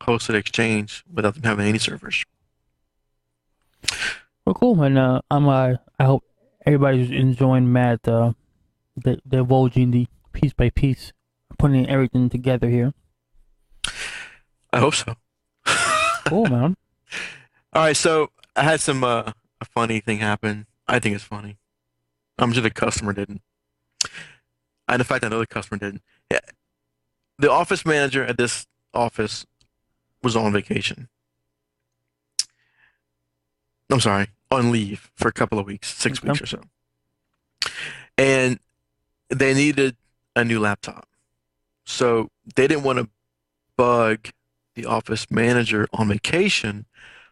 hosted Exchange without them having any servers. Well, cool, and I hope everybody's enjoying Matt the divulging the piece by piece, putting everything together here. I hope so. Cool, man. All right, so I had some a funny thing happen. I think it's funny. I'm sure the customer didn't. And in fact, I know the customer didn't. Yeah, the office manager at this office was on vacation. I'm sorry, on leave for a couple of weeks, 6 weeks Okay. or so. And they needed a new laptop. So they didn't want to bug the office manager on vacation.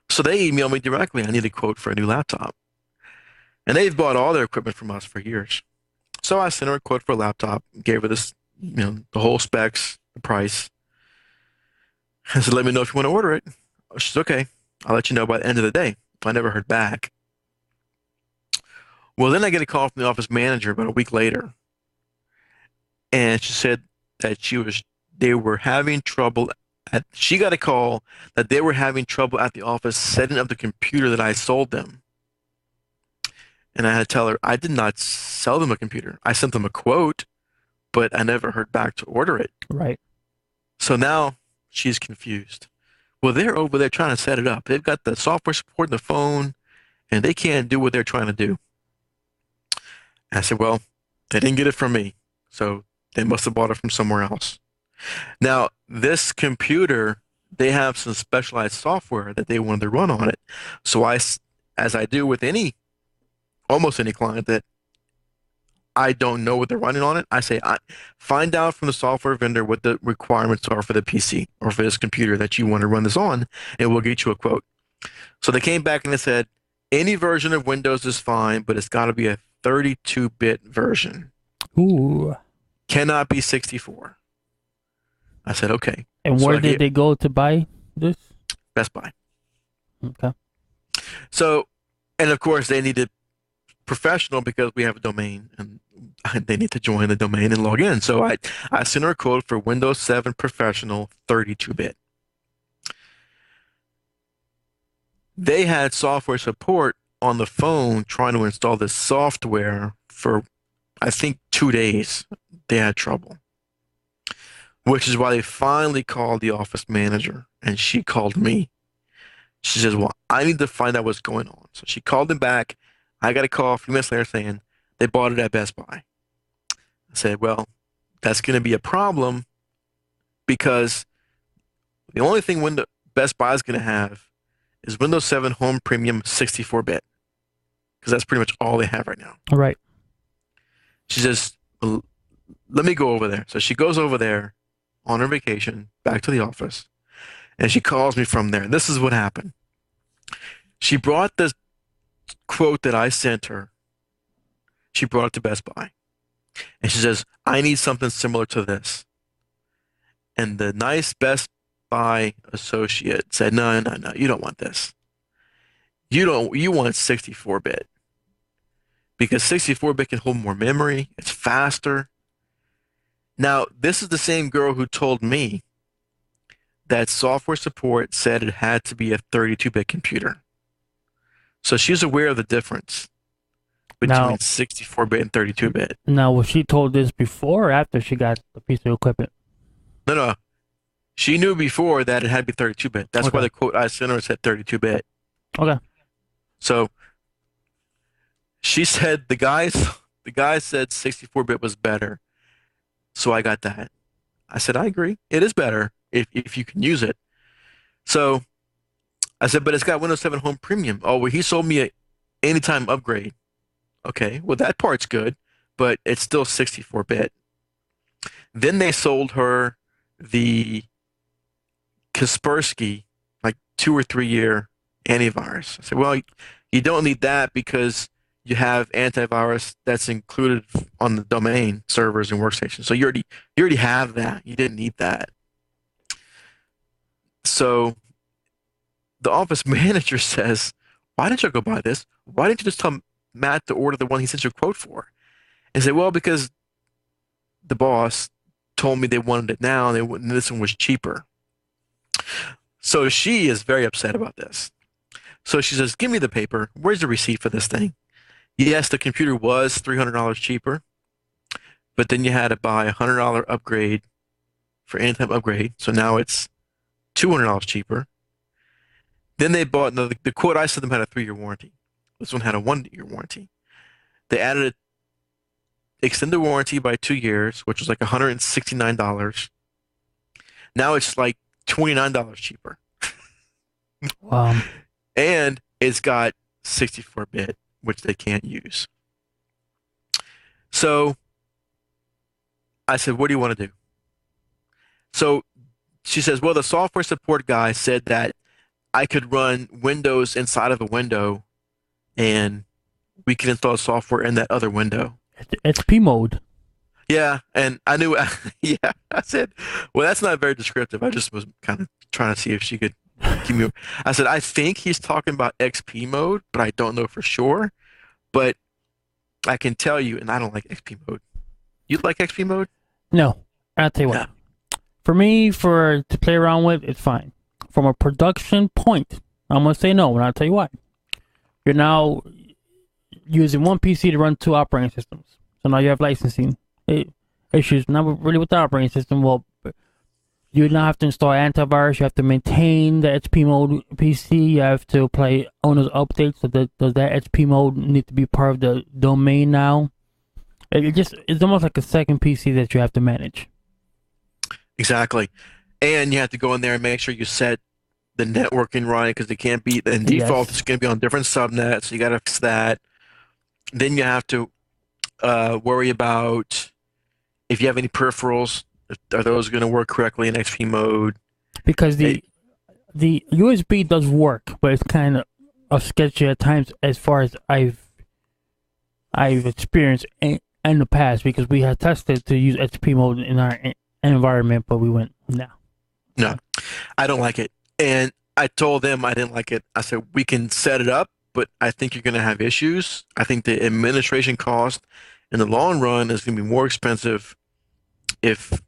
So they emailed me directly. I need a quote for a new laptop. And they've bought all their equipment from us for years. So I sent her a quote for a laptop, gave her this, the whole specs, the price. I said, let me know if you want to order it. She's okay. I'll let you know by the end of the day. I never heard back. Well, then I get a call from the office manager about a week later, and she said that they were having trouble she got a call that they were having trouble at the office setting up the computer that I sold them. And I had to tell her I did not sell them a computer. I sent them a quote, but I never heard back to order it. Right. So now she's confused. Well, they're over there trying to set it up. They've got the software support in the phone, and they can't do what they're trying to do. I said, well, they didn't get it from me, so they must have bought it from somewhere else. Now, this computer, they have some specialized software that they wanted to run on it. So as I do with almost any client that I don't know what they're running on it, I say, find out from the software vendor what the requirements are for the PC or for this computer that you want to run this on, and we'll get you a quote. So they came back and they said, any version of Windows is fine, but it's got to be a 32-bit version. Ooh. Cannot be 64. I said, okay. And So where did they go to buy this? Best Buy. Okay. So, and of course, they needed professional because we have a domain and they need to join the domain and log in. So I sent her a quote for Windows 7 Professional 32-bit. They had software support on the phone trying to install this software for, I think, 2 days. They had trouble, which is why they finally called the office manager, and she called me. She says, well, I need to find out what's going on. So she called him back. I got a call a few minutes later saying they bought it at Best Buy. I said, well, that's going to be a problem because the only thing Best Buy is going to have is Windows 7 Home Premium 64-bit because that's pretty much all they have right now. All right. She says, well, let me go over there. So she goes over there on her vacation back to the office, and she calls me from there. And this is what happened. She brought the quote that I sent her. She brought it to Best Buy. And she says, I need something similar to this. And the nice Best Buy associate said, no, no, no, you don't want this. You want 64-bit. Because 64-bit can hold more memory, it's faster. Now, this is the same girl who told me that software support said it had to be a 32-bit computer. So she's aware of the difference between Now, 64-bit and 32-bit. now, was she told this before or after she got the piece of equipment? No, no. She knew before that it had to be 32-bit. That's why Okay. the quote I sent her said 32-bit. Okay. So she said the guy said 64-bit was better. So I got that. I said, I agree. It is better if you can use it. So I said, but it's got Windows 7 Home Premium. Oh, well, he sold me a anytime upgrade. Okay, well, that part's good, but it's still 64-bit. Then they sold her the Kaspersky, like 2 or 3 year antivirus. I said, well, you don't need that because you have antivirus that's included on the domain servers and workstations. So you already have that. You didn't need that. So the office manager says, why didn't you go buy this? Why didn't you just tell Matt to order the one he sent you a quote for? And say, well, because the boss told me they wanted it now and this one was cheaper. So she is very upset about this. So she says, "Give me the paper. Where's the receipt for this thing?" Yes, the computer was $300 cheaper, but then you had to buy a $100 upgrade for anytime upgrade. So now it's $200 cheaper. Then they bought the quote I sent them had a 3-year warranty. This one had a 1-year warranty. They added a extended warranty by 2 years, which was like $169. Now it's like $29 cheaper. Um, And it's got 64-bit, which they can't use. So I said, "What do you want to do?" So she says, "Well, the software support guy said that I could run Windows inside of a window and we can install software in that other window." it's P mode. Yeah, and I knew, yeah, I said, "Well, that's not very descriptive." I just was kind of trying to see if she could give me. I said, "I think he's talking about XP mode, but I don't know for sure. But I can tell you, and I don't like XP mode. You like XP mode?" No, I'll tell you No. what. For me, for to play around with, it's fine. From a production point, I'm gonna say no, and I'll tell you why. You're now using one PC to run two operating systems, so now you have licensing issues. Not really with the operating system. Well, you now have to install antivirus. You have to maintain the HP mode PC. You have to play owner's updates. So does that HP mode need to be part of the domain now? It's almost like a second PC that you have to manage. Exactly. And you have to go in there and make sure you set the networking right because they can't be, and default Yes, it's going to be on different subnets. So you got to fix that. Then you have to worry about if you have any peripherals, are those going to work correctly in XP mode? because It, the USB does work, but it's kind of sketchy at times as far as I've experienced in the past because we had tested to use HP mode in our environment, but we went no. no, I don't like it. And I told them I didn't like it. I said, "We can set it up, but I think you're going to have issues. I think the administration cost in the long run is going to be more expensive if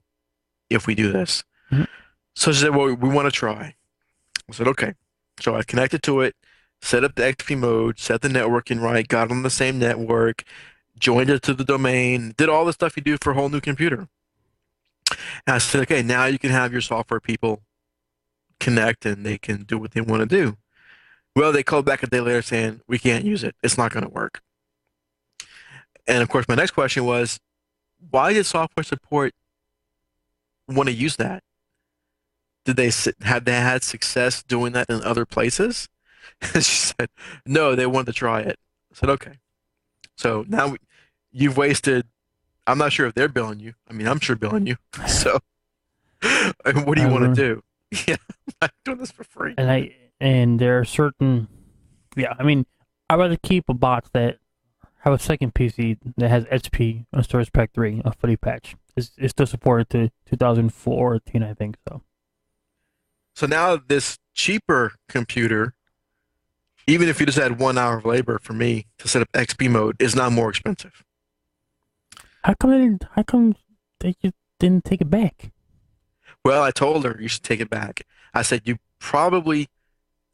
we do this." Mhm. So she said, "Well, we want to try." I said, "Okay." So I connected to it, set up the XP mode, set the networking right, got on the same network, joined it to the domain, did all the stuff you do for a whole new computer. And I said, "Okay, now you can have your software people connect and they can do what they want to do." Well, they called back a day later saying, "We can't use it. It's not going to work." And of course, my next question was, why did software support want to use that? Did have they had success doing that in other places? And she said, "No, they wanted to try it." I said, "Okay." So now you've wasted. I'm not sure if they're billing you. I mean, I'm sure billing you. So, what do you want Uh, to do? Yeah, I'm doing this for free. and there are certain yeah. I mean, I'd rather keep a box that have a second PC that has HP on Storage Pack 3, a fully patch. It's still supported to 2014, I think so. So now this cheaper computer, even if you just had 1 hour of labor for me to set up XP mode, is now more expensive. How come they just didn't take it back? Well, I told her you should take it back. I said you probably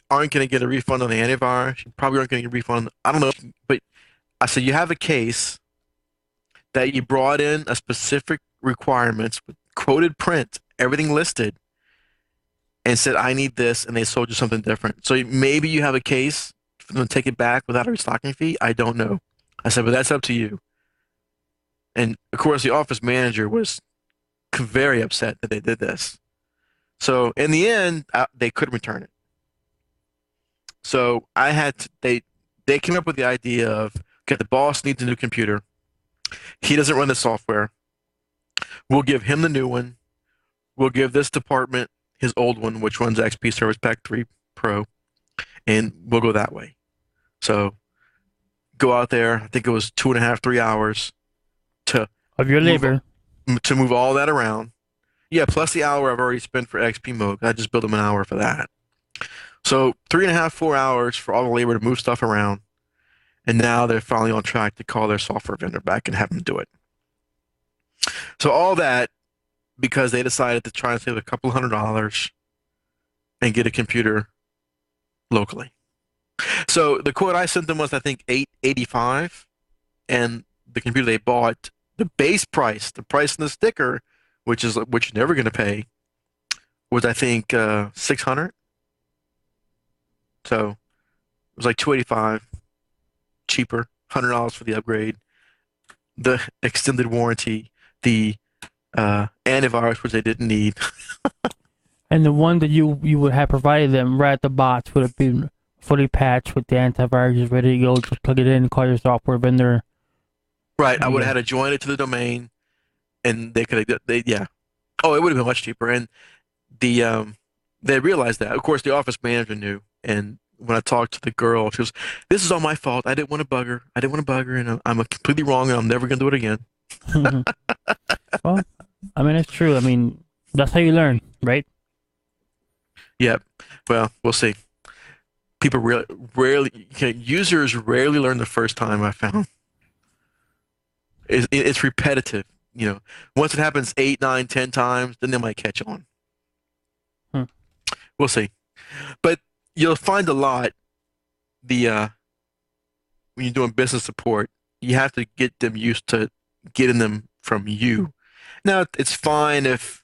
aren't going to get a refund on the antivirus. You probably aren't going to get a refund. I don't know, but I said you have a case that you brought in a specific requirements with quoted print, everything listed, and said I need this, and they sold you something different. So maybe you have a case for them to take it back without a restocking fee. I don't know. I said, but that's up to you. And of course, the office manager was very upset that they did this. So in the end, they couldn't return it. So they came up with the idea of, okay, the boss needs a new computer. He doesn't run the software. We'll give him the new one. We'll give this department his old one, which runs XP Service Pack 3 Pro, and we'll go that way. So go out there. I think it was 2.5, 3 hours to Of your move labor. all that around. Yeah, plus the hour I've already spent for XP mode. I just built them an hour for that. So 3.5, 4 hours for all the labor to move stuff around. And now they're finally on track to call their software vendor back and have them do it. So all that because they decided to try and save a couple $100. and get a computer locally. So the quote I sent them was I think 885, and the computer they bought, the base price, the price in the sticker, which you're never going to pay, was I think 600. So it was like 285 cheaper, $100 for the upgrade, the extended warranty, the antivirus, which they didn't need. And the one that you would have provided them right at the box would have been fully patched with the antivirus ready to go. Just plug it in, call your software vendor. Right, I would Yeah. have had to join it to the domain, and they could have, yeah. Oh, it would have been much cheaper. And the they realized that. Of course, the office manager knew. And when I talked to the girl, she goes, "This is all my fault. I didn't want to bug her. I didn't want to bug her, and I'm completely wrong, and I'm never gonna do it again." Well, I mean, it's true. I mean, that's how you learn, right? Yep. Well, we'll see. People rarely, users rarely learn the first time. I found it's repetitive. Once it happens 8, 9, 10 times, then they might catch on. Hmm. We'll see. But you'll find a lot. The When you're doing business support, you have to get them used to getting them from you. Now, it's fine if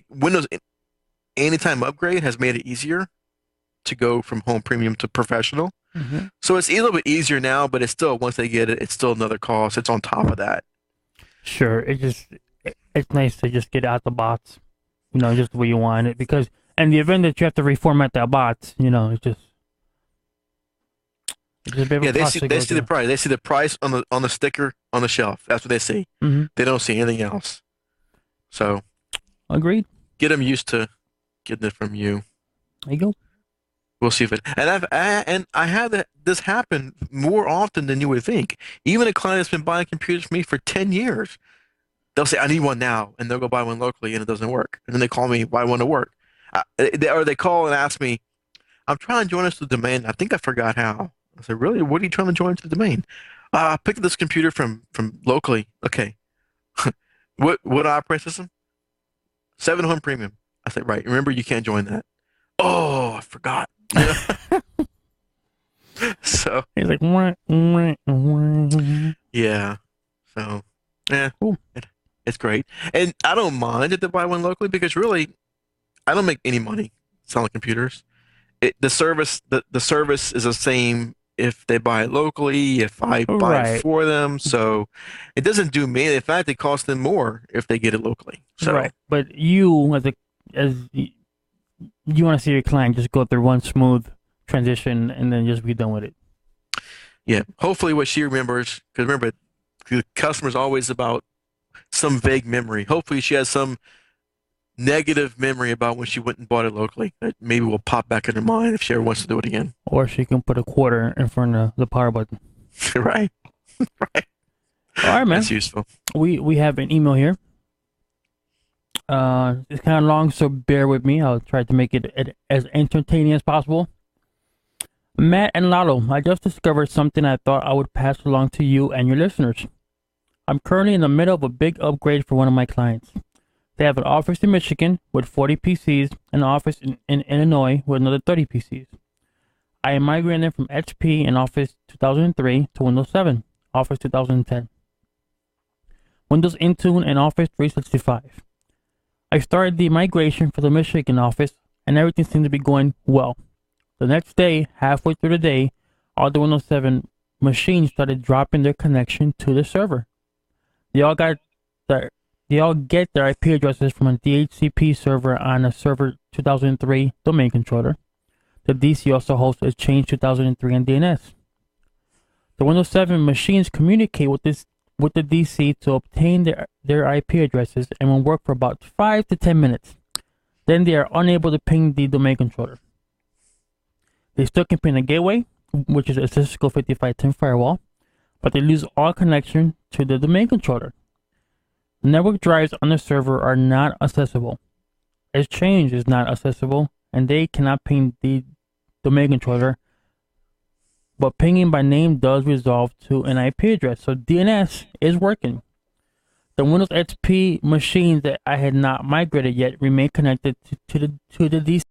Windows Anytime Upgrade has made it easier to go from home premium to professional. Hmm. So it's a little bit easier now, but it's still, once they get it, it's still another cost. It's on top of that. Sure. It's nice to just get out the box, just the way you want it. Because in the event that you have to reformat that box, it's a bit of Yeah, a process to they go see the through. price. They see the price on the sticker on the shelf. That's what they see. Hmm. They don't see anything else. So Agreed. get them used to getting it from you. There you go. We'll see if it. And I had this happen more often than you would think. Even a client that's been buying computers from me for 10 years, they'll say, "I need one now," and they'll go buy one locally, and it doesn't work. And then they call me, "Why won't it work?" Or they call and ask me, "I'm trying to join us to the domain. I think I forgot how." I said, "Really? What are you trying to join to the domain?" I picked up this computer from locally. Okay. What operating system? 7 Home Premium. I said, "Right. Remember, you can't join that." Oh, I forgot. So He's like, "Wah, wah, wah." yeah. So yeah, Cool. it's great. And I don't mind if they buy one locally because really I don't make any money selling computers. The service is the same if they buy it locally, if I buy it Right, for them. So it doesn't do me. In fact, it costs them more if they get it locally. So right. But you, you want to see your client just go through one smooth transition and then just be done with it. yeah, hopefully what she remembers, because remember, the customer's always about some vague memory. Hopefully she has some negative memory about when she went and bought it locally that maybe will pop back in her mind if she ever wants to do it again. Or she can put a quarter in front of the power button. Right. Right. All right, man. That's useful. We have an email here. It's kind of long, so bear with me. I'll try to make it as entertaining as possible. Matt and Lalo, I just discovered something I thought I would pass along to you and your listeners. I'm currently in the middle of a big upgrade for one of my clients. They have an office in Michigan with 40 PCs and an office in Illinois with another 30 PCs. I am migrating them from HP and Office 2003 to Windows 7, Office 2010, Windows Intune, and Office 365. I started the migration for the Michigan office, and everything seemed to be going well. The next day, halfway through the day, all the Windows 7 machines started dropping their connection to the server. They all get their IP addresses from a DHCP server on a Server 2003 domain controller. The DC also hosts Exchange 2003 and DNS. The Windows 7 machines communicate with the DC to obtain their IP addresses and will work for about 5 to 10 minutes. Then they are unable to ping the domain controller. They still can ping the gateway, which is a Cisco 5510 firewall, but they lose all connection to the domain controller. The network drives on the server are not accessible. Exchange is not accessible, and they cannot ping the domain controller, but pinging by name does resolve to an IP address, so DNS is working. The Windows XP machines that I had not migrated yet remain connected to the DC.